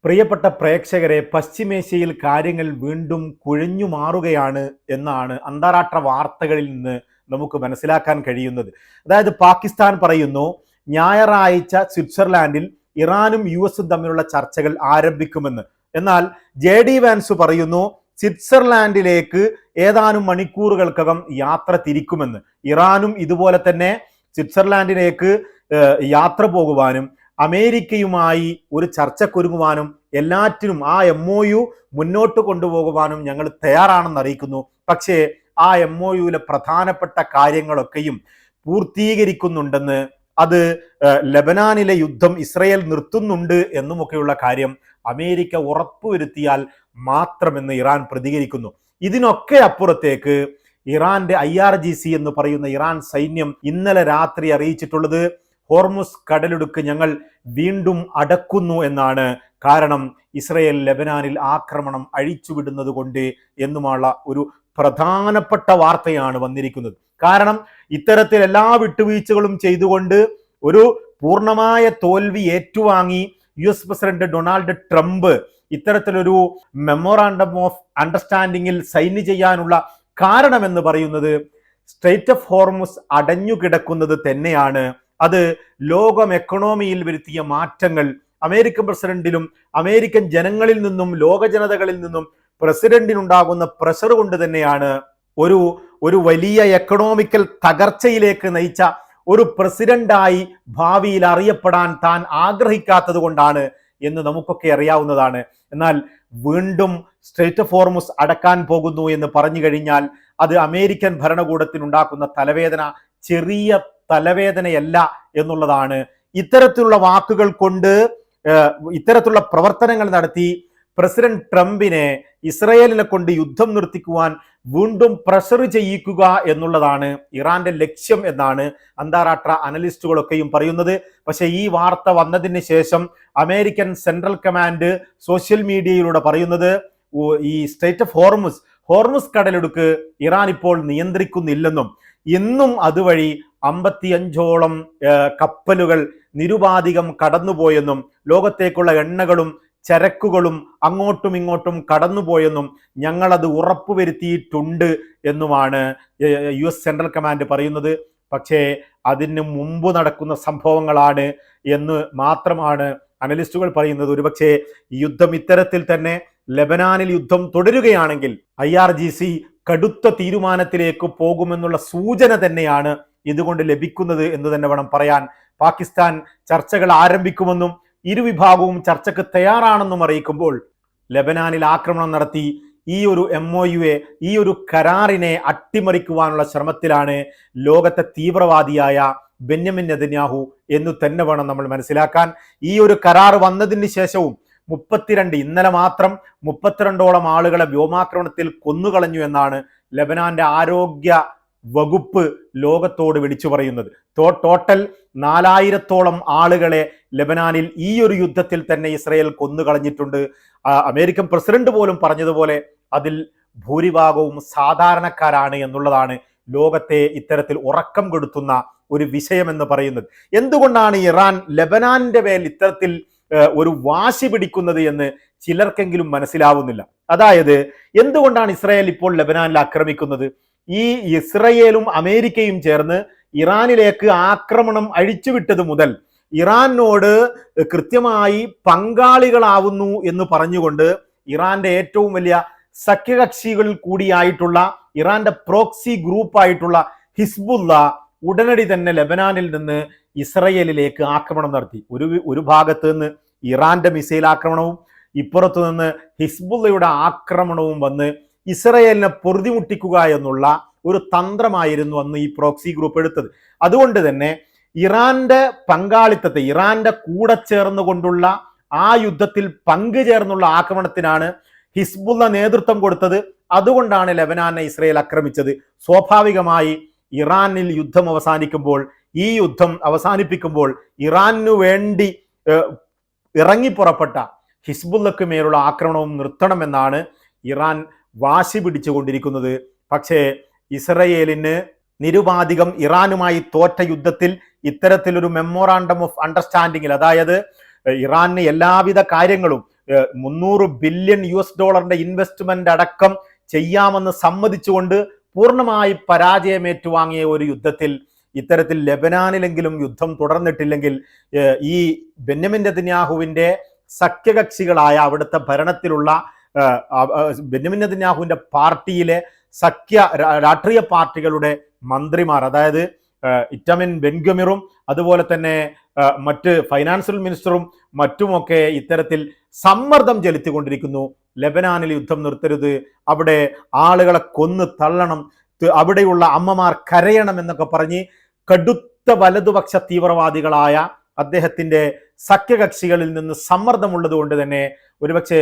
പ്രിയപ്പെട്ട പ്രേക്ഷകരെ, പശ്ചിമേഷ്യയിൽ കാര്യങ്ങൾ വീണ്ടും കുഴഞ്ഞു മാറുകയാണ് എന്നാണ് അന്താരാഷ്ട്ര വാർത്തകളിൽ നിന്ന് നമുക്ക് മനസ്സിലാക്കാൻ കഴിയുന്നത്. അതായത് പാകിസ്ഥാൻ പറയുന്നു, ഞായറാഴ്ച സ്വിറ്റ്സർലാൻഡിൽ ഇറാനും യു എസും തമ്മിലുള്ള ചർച്ചകൾ ആരംഭിക്കുമെന്ന്. എന്നാൽ JD വാൻസ് പറയുന്നു, സ്വിറ്റ്സർലാൻഡിലേക്ക് ഏതാനും മണിക്കൂറുകൾക്കകം യാത്ര തിരിക്കുമെന്ന്. ഇറാനും ഇതുപോലെ തന്നെ സ്വിറ്റ്സർലാൻഡിലേക്ക് യാത്ര പോകുവാനും അമേരിക്കയുമായി ഒരു ചർച്ചക്കൊരുങ്ങുവാനും എല്ലാറ്റിനും ആ MOU മുന്നോട്ട് കൊണ്ടുപോകുവാനും ഞങ്ങൾ തയ്യാറാണെന്ന് അറിയിക്കുന്നു. പക്ഷേ ആ MOUയിലെ പ്രധാനപ്പെട്ട കാര്യങ്ങളൊക്കെയും പൂർത്തീകരിക്കുന്നുണ്ടെന്ന്, അത് ലെബനാനിലെ യുദ്ധം ഇസ്രയേൽ നിർത്തുന്നുണ്ട് എന്നുമൊക്കെയുള്ള കാര്യം അമേരിക്ക ഉറപ്പുവരുത്തിയാൽ മാത്രമെന്ന് ഇറാൻ പ്രതികരിക്കുന്നു. ഇതിനൊക്കെ അപ്പുറത്തേക്ക് ഇറാന്റെ IRGC എന്ന് പറയുന്ന ഇറാൻ സൈന്യം ഇന്നലെ രാത്രി അറിയിച്ചിട്ടുള്ളത്, ഹോർമുസ് കടലിടുക്ക് ഞങ്ങൾ വീണ്ടും അടക്കുന്നു എന്നാണ്. കാരണം ഇസ്രയേൽ ലെബനാനിൽ ആക്രമണം അഴിച്ചുവിടുന്നത് കൊണ്ട് എന്നുമുള്ള ഒരു പ്രധാനപ്പെട്ട വാർത്തയാണ് വന്നിരിക്കുന്നത്. കാരണം ഇത്തരത്തിൽ എല്ലാ വിട്ടുവീഴ്ചകളും ചെയ്തുകൊണ്ട് ഒരു പൂർണ്ണമായ തോൽവി ഏറ്റുവാങ്ങി US പ്രസിഡന്റ് ഡൊണാൾഡ് ട്രംപ് ഇത്തരത്തിലൊരു മെമ്മോറാണ്ടം ഓഫ് അണ്ടർസ്റ്റാൻഡിങ്ങിൽ സൈൻ ചെയ്യാനുള്ള കാരണമെന്ന് പറയുന്നത് സ്ട്രെയിറ്റ് ഓഫ് ഹോർമുസ് അടഞ്ഞു കിടക്കുന്നത് തന്നെയാണ്. അത് ലോകം എക്കണോമിയിൽ വരുത്തിയ മാറ്റങ്ങൾ അമേരിക്കൻ പ്രസിഡന്റിലും അമേരിക്കൻ ജനങ്ങളിൽ നിന്നും ലോക ജനതകളിൽ നിന്നും പ്രസിഡന്റിനുണ്ടാകുന്ന പ്രഷർ കൊണ്ട് തന്നെയാണ് ഒരു വലിയ എക്കണോമിക്കൽ തകർച്ചയിലേക്ക് നയിച്ച ഒരു പ്രസിഡന്റായി ഭാവിയിൽ അറിയപ്പെടാൻ താൻ ആഗ്രഹിക്കാത്തത് കൊണ്ടാണ് എന്ന് നമുക്കൊക്കെ അറിയാവുന്നതാണ്. എന്നാൽ വീണ്ടും സ്ട്രെയിറ്റ് ഓഫ് ഹോർമുസ് അടക്കാൻ പോകുന്നു എന്ന് പറഞ്ഞു കഴിഞ്ഞാൽ അത് അമേരിക്കൻ ഭരണകൂടത്തിനുണ്ടാക്കുന്ന തലവേദന ചെറിയ തലവേദനയല്ല എന്നുള്ളതാണ്. ഇത്തരത്തിലുള്ള വാക്കുകൾ കൊണ്ട് ഇത്തരത്തിലുള്ള പ്രവർത്തനങ്ങൾ നടത്തി പ്രസിഡന്റ് ട്രംപിനെ ഇസ്രയേലിനെ കൊണ്ട് യുദ്ധം നിർത്തിക്കുവാൻ വീണ്ടും പ്രഷർ ചെയ്യിക്കുക എന്നുള്ളതാണ് ഇറാന്റെ ലക്ഷ്യം എന്നാണ് അന്താരാഷ്ട്ര അനലിസ്റ്റുകളൊക്കെയും പറയുന്നത്. പക്ഷേ ഈ വാർത്ത വന്നതിന് ശേഷം അമേരിക്കൻ സെൻട്രൽ കമാൻഡ് സോഷ്യൽ മീഡിയയിലൂടെ പറയുന്നത്, ഈ സ്ട്രെയിറ്റ് ഓഫ് ഹോർമുസ് കടലിടുക്ക് ഇറാൻ ഇപ്പോൾ നിയന്ത്രിക്കുന്നില്ലെന്നും ഇന്നും അതുവഴി 55ഓളം കപ്പലുകൾ നിരുപാധികം കടന്നുപോയെന്നും ലോകത്തേക്കുള്ള എണ്ണകളും ചരക്കുകളും അങ്ങോട്ടും ഇങ്ങോട്ടും കടന്നുപോയെന്നും ഞങ്ങളത് ഉറപ്പുവരുത്തിയിട്ടുണ്ട് എന്നുമാണ് US സെൻട്രൽ കമാൻഡ് പറയുന്നത്. പക്ഷേ അതിന് മുമ്പ് നടക്കുന്ന സംഭവങ്ങളാണ് എന്ന് മാത്രമാണ് അനലിസ്റ്റുകൾ പറയുന്നത്. ഒരുപക്ഷെ യുദ്ധം ഇത്തരത്തിൽ തന്നെ ലെബനാനിൽ യുദ്ധം തുടരുകയാണെങ്കിൽ IRGC കടുത്ത തീരുമാനത്തിലേക്ക് പോകുമെന്നുള്ള സൂചന തന്നെയാണ് ഇതുകൊണ്ട് ലഭിക്കുന്നത് എന്ന് തന്നെ വേണം പറയാൻ. പാകിസ്ഥാൻ ചർച്ചകൾ ആരംഭിക്കുമെന്നും ഇരുവിഭാഗവും ചർച്ചയ്ക്ക് തയ്യാറാണെന്നും അറിയിക്കുമ്പോൾ ലെബനാനിൽ ആക്രമണം നടത്തി ഈ ഒരു MOUയെ, ഈ ഒരു കരാറിനെ അട്ടിമറിക്കുവാനുള്ള ശ്രമത്തിലാണ് ലോകത്തെ തീവ്രവാദിയായ ബെന്യാമിൻ നെതന്യാഹു എന്ന് തന്നെ വേണം നമ്മൾ മനസ്സിലാക്കാൻ. ഈ ഒരു കരാർ വന്നതിന് ശേഷവും ഇന്നലെ മാത്രം 32ഓളം ആളുകളെ വ്യോമാക്രമണത്തിൽ കൊന്നുകളഞ്ഞു എന്നാണ് ലെബനാന്റെ ആരോഗ്യ വകുപ്പ് ലോകത്തോട് വിളിച്ചു പറയുന്നത്. ടോട്ടൽ 4000ഓളം ആളുകളെ ലെബനാനിൽ ഈ ഒരു യുദ്ധത്തിൽ തന്നെ ഇസ്രയേൽ കൊന്നുകളഞ്ഞിട്ടുണ്ട്. അമേരിക്കൻ പ്രസിഡന്റ് പോലും പറഞ്ഞതുപോലെ അതിൽ ഭൂരിഭാഗവും സാധാരണക്കാരാണ് എന്നുള്ളതാണ് ലോകത്തെ ഇത്തരത്തിൽ ഉറക്കം കെടുത്തുന്ന ഒരു വിഷയമെന്ന് പറയുന്നത്. എന്തുകൊണ്ടാണ് ഇറാൻ ലെബനാന്റെ മേൽ ഇത്തരത്തിൽ ഒരു വാശി പിടിക്കുന്നത് എന്ന് ചിലർക്കെങ്കിലും മനസ്സിലാവുന്നില്ല. അതായത് എന്തുകൊണ്ടാണ് ഇസ്രായേൽ ഇപ്പോൾ ലെബനാനിൽ ആക്രമിക്കുന്നത്? ഈ ഇസ്രയേലും അമേരിക്കയും ചേർന്ന് ഇറാനിലേക്ക് ആക്രമണം അഴിച്ചുവിട്ടത് മുതൽ ഇറാനോട് കൃത്യമായി പങ്കാളികളാവുന്നു എന്ന് പറഞ്ഞുകൊണ്ട് ഇറാന്റെ ഏറ്റവും വലിയ സഖ്യകക്ഷികളിൽ കൂടിയായിട്ടുള്ള ഇറാന്റെ പ്രോക്സി ഗ്രൂപ്പായിട്ടുള്ള ഹിസ്ബുള്ള ഉടനടി തന്നെ ലെബനാനിൽ നിന്ന് ഇസ്രയേലിലേക്ക് ആക്രമണം നടത്തി. ഒരു ഭാഗത്ത് നിന്ന് ഇറാന്റെ മിസൈൽ ആക്രമണവും ഇപ്പുറത്തു നിന്ന് ഹിസ്ബുള്ളയുടെ ആക്രമണവും വന്ന് ഇസ്രയേലിനെ പൊറുതിമുട്ടിക്കുക എന്നുള്ള ഒരു തന്ത്രമായിരുന്നു അന്ന് ഈ പ്രോക്സി ഗ്രൂപ്പ് എടുത്തത്. അതുകൊണ്ട് തന്നെ ഇറാന്റെ പങ്കാളിത്തത്തെ, ഇറാന്റെ കൂടെ ചേർന്നുകൊണ്ടുള്ള ആ യുദ്ധത്തിൽ പങ്കുചേർന്നുള്ള ആക്രമണത്തിനാണ് ഹിസ്ബുള്ള നേതൃത്വം കൊടുത്തത്. അതുകൊണ്ടാണ് ലെബനാനെ ഇസ്രയേൽ ആക്രമിച്ചത്. സ്വാഭാവികമായി ഇറാനിൽ യുദ്ധം അവസാനിക്കുമ്പോൾ, ഈ യുദ്ധം അവസാനിപ്പിക്കുമ്പോൾ ഇറാനു വേണ്ടി ഇറങ്ങിപ്പുറപ്പെട്ട ഹിസ്ബുള്ളക്ക് മേലുള്ള ആക്രമണവും നിർത്തണമെന്നാണ് ഇറാൻ വാശി പിടിച്ചുകൊണ്ടിരിക്കുന്നത്. പക്ഷേ ഇസ്രയേലിന് നിരുപാധികം ഇറാനുമായി തോറ്റ യുദ്ധത്തിൽ ഇത്തരത്തിലൊരു മെമ്മോറാണ്ടം ഓഫ് അണ്ടർസ്റ്റാൻഡിങ്ങിൽ, അതായത് ഇറാന് എല്ലാവിധ കാര്യങ്ങളും $300 ബില്യൺ ഇൻവെസ്റ്റ്മെന്റ് അടക്കം ചെയ്യാമെന്ന് സമ്മതിച്ചുകൊണ്ട് പൂർണ്ണമായി പരാജയമേറ്റുവാങ്ങിയ ഒരു യുദ്ധത്തിൽ ഇത്തരത്തിൽ ലെബനാനിലെങ്കിലും യുദ്ധം തുടർന്നിട്ടില്ലെങ്കിൽ ഈ ബെന്യാമിൻ നെതന്യാഹുവിന്റെ സഖ്യകക്ഷികളായ അവിടുത്തെ ഭരണത്തിലുള്ള ബെന്യാമിൻ നെതന്യാഹുവിന്റെ പാർട്ടിയിലെ രാഷ്ട്രീയ പാർട്ടികളുടെ മന്ത്രിമാർ, അതായത് ഇറ്റമിൻ ബെൻഗമിറും അതുപോലെ തന്നെ മറ്റ് ഫൈനാൻഷ്യൽ മിനിസ്റ്ററും മറ്റുമൊക്കെ ഇത്തരത്തിൽ സമ്മർദ്ദം ചെലുത്തിക്കൊണ്ടിരിക്കുന്നു. ലെബനാനിൽ യുദ്ധം നിർത്തരുത്, അവിടെ ആളുകളെ കൊന്നു തള്ളണം, അവിടെയുള്ള അമ്മമാർ കരയണം എന്നൊക്കെ പറഞ്ഞ് കടുത്ത വലതുപക്ഷ തീവ്രവാദികളായ അദ്ദേഹത്തിന്റെ സഖ്യകക്ഷികളിൽ നിന്ന് സമ്മർദ്ദമുള്ളത് കൊണ്ട് തന്നെ ഒരുപക്ഷെ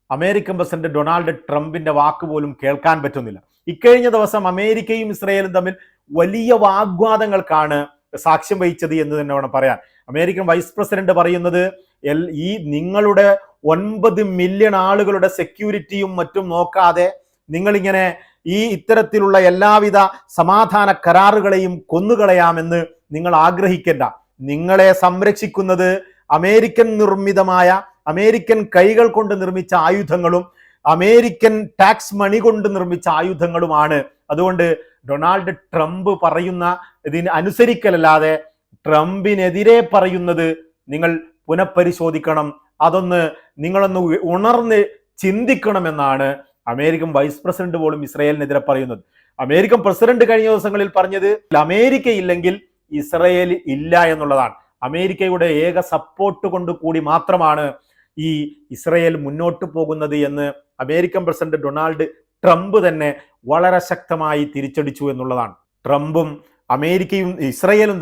അമേരിക്കൻ പ്രസിഡന്റ് ഡൊണാൾഡ് ട്രംപിന്റെ വാക്ക് പോലും കേൾക്കാൻ പറ്റുന്നില്ല. ഇക്കഴിഞ്ഞ ദിവസം അമേരിക്കയും ഇസ്രയേലും തമ്മിൽ വലിയ വാഗ്വാദങ്ങൾക്കാണ് സാക്ഷ്യം വഹിച്ചത് എന്ന് തന്നെ വേണം പറയാൻ. അമേരിക്കൻ വൈസ് പ്രസിഡന്റ് പറയുന്നത് ഈ നിങ്ങളുടെ 9 മില്യൺ ആളുകളുടെ സെക്യൂരിറ്റിയും മറ്റും നോക്കാതെ നിങ്ങളിങ്ങനെ ഇത്തരത്തിലുള്ള എല്ലാവിധ സമാധാന കരാറുകളെയും കൊന്നുകളയാമെന്ന് നിങ്ങൾ ആഗ്രഹിക്കേണ്ട. നിങ്ങളെ സംരക്ഷിക്കുന്നത് അമേരിക്കൻ നിർമ്മിതമായ, അമേരിക്കൻ കൈകൾ കൊണ്ട് നിർമ്മിച്ച ആയുധങ്ങളും അമേരിക്കൻ ടാക്സ് മണി കൊണ്ട് നിർമ്മിച്ച ആയുധങ്ങളുമാണ്. അതുകൊണ്ട് ഡൊണാൾഡ് ട്രംപ് പറയുന്ന ഇതിന് അനുസരിക്കലല്ലാതെ ട്രംപിനെതിരെ പറയുന്നത് നിങ്ങൾ പുനഃപരിശോധിക്കണം, അതൊന്ന് നിങ്ങളൊന്ന് ഉണർന്ന് ചിന്തിക്കണമെന്നാണ് അമേരിക്കൻ വൈസ് പ്രസിഡന്റ് പോലും ഇസ്രയേലിനെതിരെ പറയുന്നത്. അമേരിക്കൻ പ്രസിഡന്റ് കഴിഞ്ഞ ദിവസങ്ങളിൽ പറഞ്ഞത് അമേരിക്ക ഇല്ലെങ്കിൽ ഇസ്രയേൽ ഇല്ല എന്നുള്ളതാണ്. അമേരിക്കയുടെ ഏക സപ്പോർട്ട് കൊണ്ട് കൂടി മാത്രമാണ് ഈ ഇസ്രയേൽ മുന്നോട്ട് പോകുന്നത് എന്ന് അമേരിക്കൻ പ്രസിഡന്റ് ഡൊണാൾഡ് ട്രംപ് തന്നെ വളരെ ശക്തമായി തിരിച്ചടിച്ചു എന്നുള്ളതാണ്. ട്രംപും ഇസ്രയേലും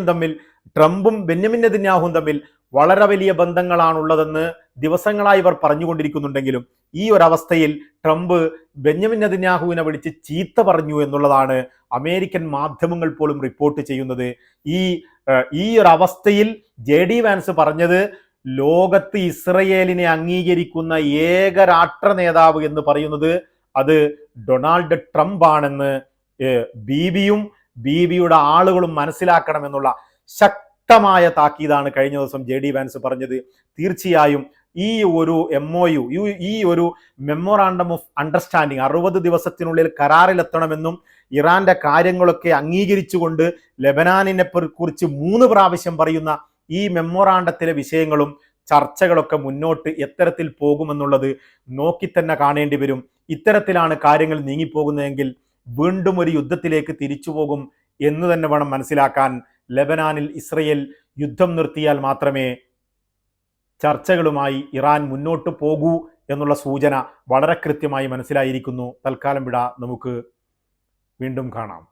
തമ്മിൽ ട്രംപും ബെന്യാമിൻ നെതന്യാഹുവും തമ്മിൽ വളരെ വലിയ ബന്ധങ്ങളാണുള്ളതെന്ന് ദിവസങ്ങളായി ഇവർ പറഞ്ഞുകൊണ്ടിരിക്കുന്നുണ്ടെങ്കിലും ഈ ഒരവസ്ഥയിൽ ട്രംപ് ബെന്യാമിൻ നെതന്യാഹുവിനെ വിളിച്ച് ചീത്ത പറഞ്ഞു എന്നുള്ളതാണ് അമേരിക്കൻ മാധ്യമങ്ങൾ പോലും റിപ്പോർട്ട് ചെയ്യുന്നത്. ഈ ഒരു അവസ്ഥയിൽ JD വാൻസ് പറഞ്ഞത് ലോകത്ത് ഇസ്രയേലിനെ അംഗീകരിക്കുന്ന ഏക രാഷ്ട്ര നേതാവ് എന്ന് പറയുന്നത് അത് ഡൊണാൾഡ് ട്രംപ് ആണെന്ന് ബീബിയുടെ ആളുകളും മനസ്സിലാക്കണമെന്നുള്ള ശക്തമായ താക്കീതാണ് കഴിഞ്ഞ ദിവസം JD വാൻസ് പറഞ്ഞത്. തീർച്ചയായും ഈ ഒരു MOU, ഈ ഒരു മെമ്മോറാണ്ടം ഓഫ് അണ്ടർസ്റ്റാൻഡിങ് 60 ദിവസത്തിനുള്ളിൽ കരാറിലെത്തണമെന്നും ഇറാന്റെ കാര്യങ്ങളൊക്കെ അംഗീകരിച്ചുകൊണ്ട് ലെബനാനിനെ കുറിച്ച് 3 പ്രാവശ്യം പറയുന്ന ഈ മെമ്മോറാണ്ടത്തിലെ വിഷയങ്ങളും ചർച്ചകളൊക്കെ മുന്നോട്ട് എത്തരത്തിൽ പോകുമെന്നുള്ളത് നോക്കി തന്നെ കാണേണ്ടി വരും. ഇത്തരത്തിലാണ് കാര്യങ്ങൾ നീങ്ങിപ്പോകുന്നതെങ്കിൽ വീണ്ടും ഒരു യുദ്ധത്തിലേക്ക് തിരിച്ചു പോകും എന്ന് തന്നെ വേണം മനസ്സിലാക്കാൻ. ലെബനാനിൽ ഇസ്രയേൽ യുദ്ധം നിർത്തിയാൽ മാത്രമേ ചർച്ചകളുമായി ഇറാൻ മുന്നോട്ട് പോകൂ എന്നുള്ള സൂചന വളരെ കൃത്യമായി മനസ്സിലായിരിക്കുന്നു. തൽക്കാലം വിട, നമുക്ക് വീണ്ടും കാണാം.